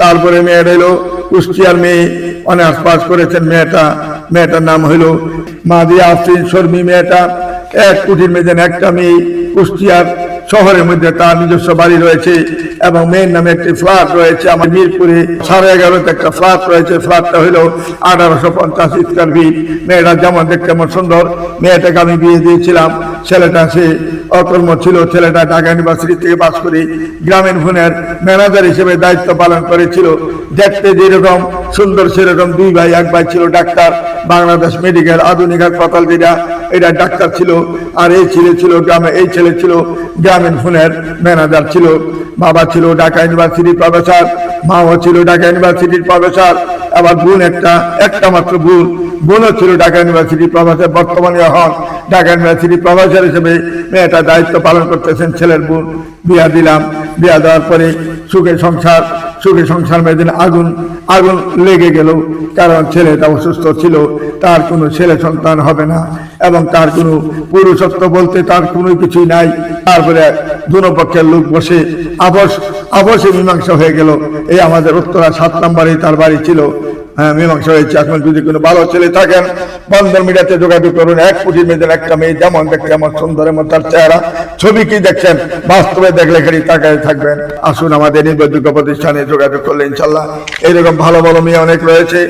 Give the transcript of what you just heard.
তারপরে মেয়েটা হইলো কুষ্টিয়ার মেয়ে, অনার্স পাস করেছেন মেয়েটার নাম হইলো মাদিয়া আফরিন শর্মী। মেয়েটা এক কুটির মেয়েদের একটা মেয়ে, কুষ্টিয়ার শহরের মধ্যে তার নিজস্ব বাড়ি রয়েছে এবং মেয়ের নামে একটি ফ্ল্যাট রয়েছে। আমার মিরপুরে 11.5 একটা ফ্ল্যাট রয়েছে। ফ্ল্যাটটা হইলো 1850 স্কয়ার ফিট। মেয়েটা যেমন দেখতে তেমন সুন্দর। মেয়েটাকে আমি বিয়ে দিয়েছিলাম। ছেলেটা সে অকর্ম ছিল। ছেলেটা ঢাকা ইউনিভার্সিটি থেকে পাস করে গ্রামীণ ফোনের ম্যানেজার হিসেবে দায়িত্ব পালন করেছিল। দেখতে যেরকম সুন্দর সেরকম দুই ভাই, এক ভাই ছিল ডাক্তার, বাংলাদেশ মেডিকেল আধুনিক হাসপাতাল যেটা, এটা ডাক্তার ছিল। আর এই ছেলে ছিল গ্রামীণ ফোনের ম্যানেজার ছিল। বাবা ছিল ঢাকা ইউনিভার্সিটির প্রফেসর, মাও ছিল ঢাকা ইউনিভার্সিটির প্রফেসর। আবার বোন একটা মাত্র বোনও ছিল ঢাকা ইউনিভার্সিটির প্রফেসর। বর্তমানে এখন ঢাকা ইউনিভার্সিটির প্রফেসর হিসেবে মেয়েটা দায়িত্ব পালন করতেছেন। ছেলের বোন বিয়া দিলাম। বিয়া দেওয়ার পরে সুখে সংসার মেয়েদিন আগুন লেগে গেল। কারণ ছেলেটা অসুস্থ ছিল, তার কোনো ছেলে সন্তান হবে না এবং তার কোনো পুরুষত্ব বলতে তার কোনো কিছুই নাই। তারপরে দুনো পক্ষের লোক বসে আপসে মীমাংসা হয়ে গেল। এই আমাদের উত্তরা 7 নম্বরে তার বাড়ি ছিল। মীমাংসা হয়েছে। এখন যদি কোনো ভালো ছেলে থাকেন বন্ধন মিডিয়াতে যোগাযোগ করুন। এক কোটি মেয়েদের একটা মেয়ে যেমন দেখতে এমন সুন্দর, এমন তার চেহারা। ছবি কি দেখছেন, বাস্তবে দেখলে খালি তাকায় থাকবেন। আসুন আমাদের নির্ভরযোগ্য প্রতিষ্ঠানে যোগাযোগ করলে ইনশাল্লাহ এরকম ভালো ভালো মেয়ে অনেক রয়েছে।